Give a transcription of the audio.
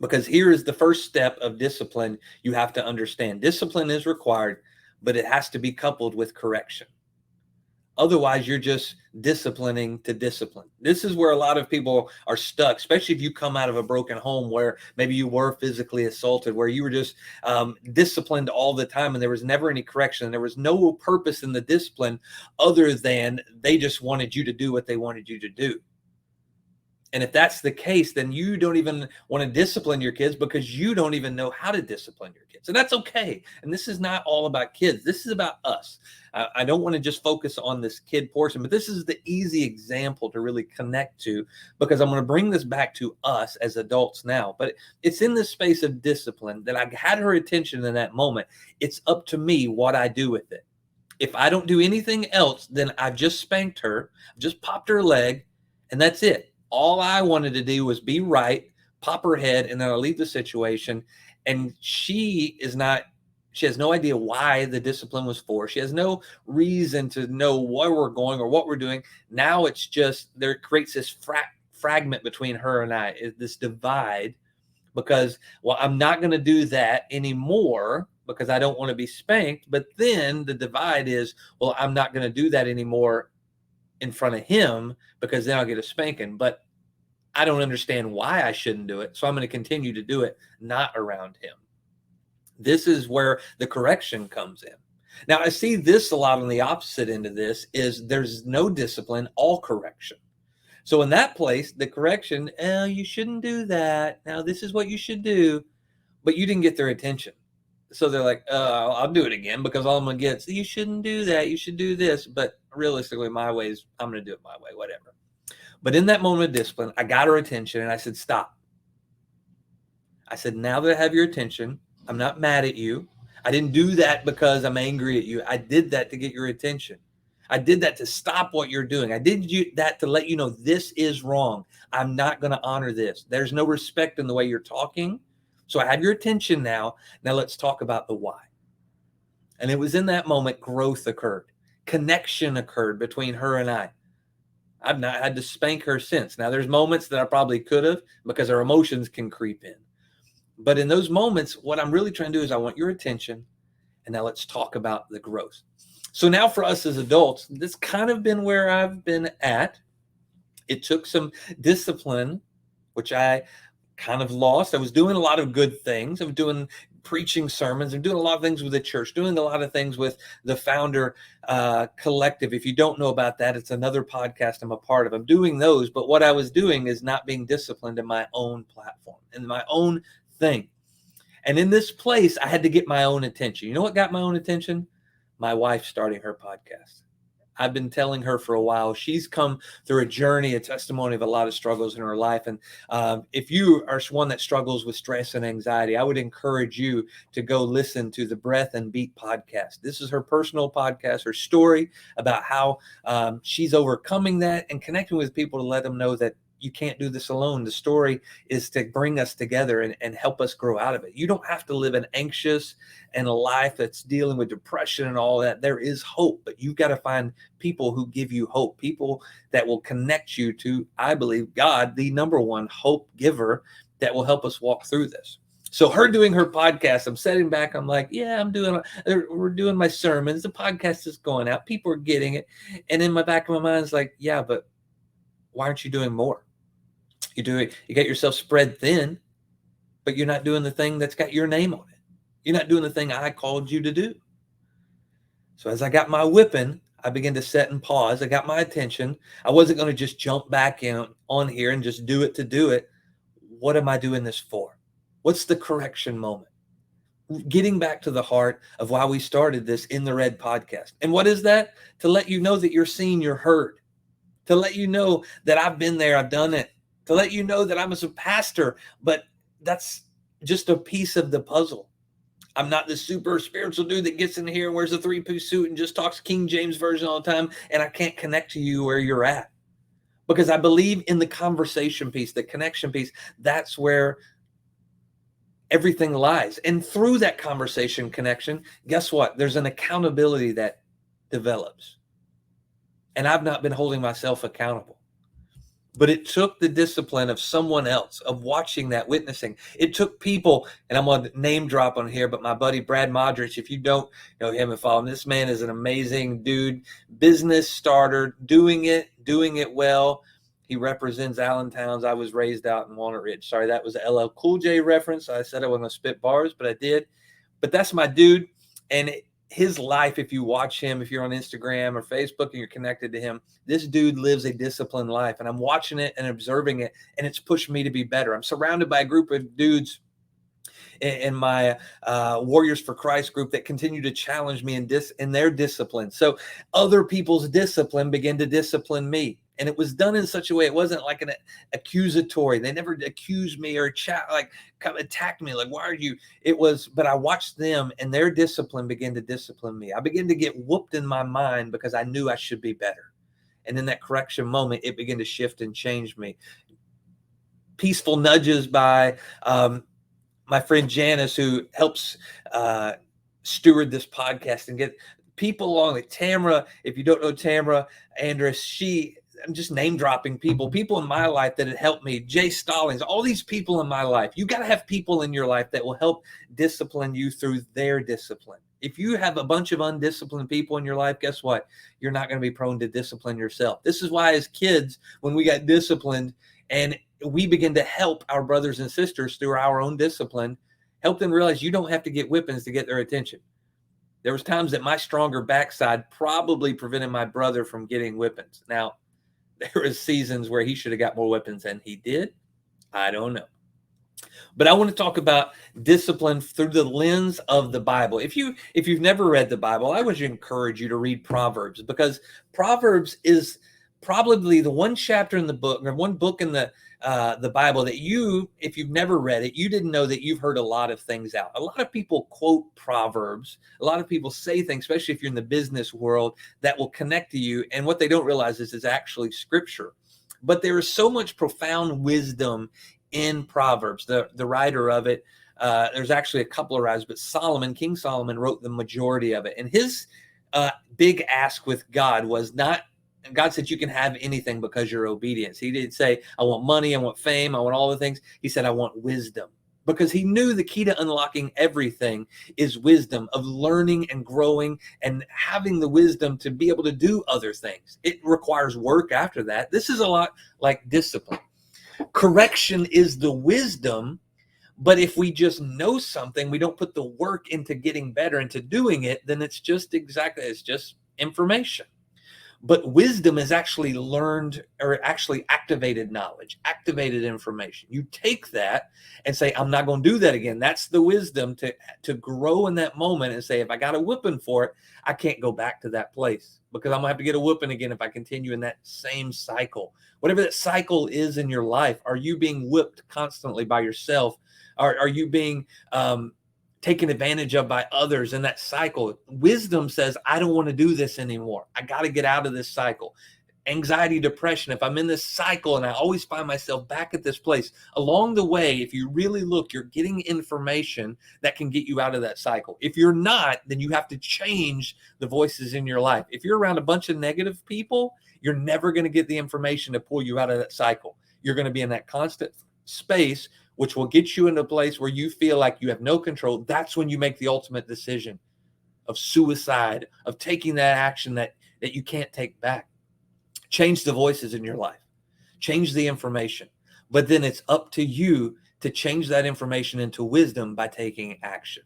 Because here is the first step of discipline. You have to understand discipline is required, but it has to be coupled with correction. Otherwise, you're just disciplining to discipline. This is where a lot of people are stuck, especially if you come out of a broken home where maybe you were physically assaulted, where you were just disciplined all the time and there was never any correction. There was no purpose in the discipline other than they just wanted you to do what they wanted you to do. And if that's the case, then you don't even want to discipline your kids because you don't even know how to discipline your kids. And that's okay. And this is not all about kids. This is about us. I don't want to just focus on this kid portion, but this is the easy example to really connect to, because I'm going to bring this back to us as adults now. But it's in this space of discipline that I had her attention in that moment. It's up to me what I do with it. If I don't do anything else, then I've just spanked her, just popped her leg, and that's it. All I wanted to do was be right, pop her head, and then I'll leave the situation. And she has no idea why the discipline was for. She has no reason to know where we're going or what we're doing. Now it's just, there creates this fragment between her and I, this divide, because, well, I'm not going to do that anymore because I don't want to be spanked. But then the divide is, well, I'm not going to do that anymore in front of him because then I'll get a spanking. But I don't understand why I shouldn't do it, so I'm going to continue to do it not around him. This is where the correction comes in. Now, I see this a lot on the opposite end of this is there's no discipline, all correction. So in that place, the correction, oh, you shouldn't do that. Now, this is what you should do, but you didn't get their attention. So they're like, I'll do it again because all I'm going to get is, you shouldn't do that. You should do this. But realistically, my way is, I'm going to do it my way, whatever. But in that moment of discipline, I got her attention and I said, stop. I said, now that I have your attention, I'm not mad at you. I didn't do that because I'm angry at you. I did that to get your attention. I did that to stop what you're doing. I did that to let you know this is wrong. I'm not going to honor this. There's no respect in the way you're talking. So I have your attention now. Now let's talk about the why. And it was in that moment growth occurred. Connection occurred between her and I. I've not had to spank her since. Now there's moments that I probably could have because our emotions can creep in. But in those moments, what I'm really trying to do is I want your attention. And now let's talk about the growth. So now for us as adults, this kind of been where I've been at. It took some discipline, which I kind of lost. I was doing a lot of good things. I was doing preaching sermons. I'm doing a lot of things with the church, doing a lot of things with the Founder Collective. If you don't know about that, it's another podcast I'm a part of. I'm doing those, but what I was doing is not being disciplined in my own platform, in my own thing. And in this place, I had to get my own attention. You know what got my own attention? My wife starting her podcast. I've been telling her for a while. She's come through a journey, a testimony of a lot of struggles in her life. And if you are one that struggles with stress and anxiety, I would encourage you to go listen to the Breath and Beat podcast. This is her personal podcast, her story about how she's overcoming that and connecting with people to let them know that you can't do this alone. The story is to bring us together and help us grow out of it. You don't have to live an anxious and a life that's dealing with depression and all that. There is hope, but you've got to find people who give you hope, people that will connect you to, I believe, God, the number one hope giver that will help us walk through this. So her doing her podcast, I'm sitting back. I'm like, yeah, we're doing my sermons. The podcast is going out. People are getting it. And in my back of my mind is like, yeah, but why aren't you doing more? You got yourself spread thin, but you're not doing the thing that's got your name on it. You're not doing the thing I called you to do. So as I got my whipping, I began to set and pause. I got my attention. I wasn't going to just jump back in on here and just do it to do it. What am I doing this for? What's the correction moment? Getting back to the heart of why we started this In the Red podcast. And what is that? To let you know that you're seen, you're heard. To let you know that I've been there, I've done it. To let you know that I'm a pastor, but that's just a piece of the puzzle. I'm not this super spiritual dude that gets in here and wears a 3-piece suit and just talks King James Version all the time, and I can't connect to you where you're at. Because I believe in the conversation piece, the connection piece. That's where everything lies. And through that conversation connection, guess what? There's an accountability that develops. And I've not been holding myself accountable. But it took the discipline of someone else, of watching that, witnessing. It took people, and I'm going to name drop on here, but my buddy Brad Modrich, if you don't know him and follow him, this man is an amazing dude, business starter, doing it well. He represents Allentown's. I was raised out in Walnut Ridge. Sorry, that was a LL Cool J reference. I said I wasn't going to spit bars, but I did. But that's my dude. And his life, if you watch him, if you're on Instagram or Facebook and you're connected to him, this dude lives a disciplined life. And I'm watching it and observing it, and it's pushed me to be better. I'm surrounded by a group of dudes in my Warriors for Christ group that continue to challenge me in their discipline. So other people's discipline begin to discipline me. And it was done in such a way, it wasn't like an accusatory. They never accused me or attacked me. Like, why are you? It was, but I watched them and their discipline begin to discipline me. I began to get whooped in my mind because I knew I should be better. And in that correction moment, it began to shift and change me. Peaceful nudges by my friend Janice, who helps steward this podcast and get people along. Like Tamara, if you don't know Tamara Andrus, I'm just name dropping people in my life that have helped me. Jay Stallings, all these people in my life. You got to have people in your life that will help discipline you through their discipline. If you have a bunch of undisciplined people in your life, guess what? You're not going to be prone to discipline yourself. This is why as kids, when we got disciplined and we begin to help our brothers and sisters through our own discipline, help them realize you don't have to get whippings to get their attention. There was times that my stronger backside probably prevented my brother from getting whippings. Now, there was seasons where he should have got more weapons than he did. I don't know. But I want to talk about discipline through the lens of the Bible. If you've never read the Bible, I would encourage you to read Proverbs, because Proverbs is probably the one chapter in the book, or one book in the Bible that if you've never read it, you didn't know that you've heard a lot of things out. A lot of people quote Proverbs. A lot of people say things, especially if you're in the business world, that will connect to you. And what they don't realize is it's actually scripture. But there is so much profound wisdom in Proverbs. The writer of it, there's actually a couple of writers, but King Solomon wrote the majority of it. And his big ask with God was not, God said you can have anything because you're obedience. He didn't say, I want money, I want fame, I want all the things. He said, I want wisdom, because he knew the key to unlocking everything is wisdom, of learning and growing and having the wisdom to be able to do other things. It requires work after that. This is a lot like discipline. Correction is the wisdom, but if we just know something, we don't put the work into getting better, into doing it, then it's just information. But wisdom is actually learned, or actually activated knowledge, activated information. You take that and say, I'm not going to do that again. That's the wisdom to grow in that moment and say, if I got a whooping for it, I can't go back to that place, because I'm going to have to get a whooping again if I continue in that same cycle. Whatever that cycle is in your life, are you being whipped constantly by yourself? Are you being taken advantage of by others in that cycle? Wisdom says, I don't want to do this anymore. I got to get out of this cycle. Anxiety, depression, if I'm in this cycle and I always find myself back at this place, along the way, if you really look, you're getting information that can get you out of that cycle. If you're not, then you have to change the voices in your life. If you're around a bunch of negative people, you're never going to get the information to pull you out of that cycle. You're going to be in that constant space, which will get you into a place where you feel like you have no control. That's when you make the ultimate decision of suicide, of taking that action that you can't take back. Change the voices in your life. Change the information. But then it's up to you to change that information into wisdom by taking action.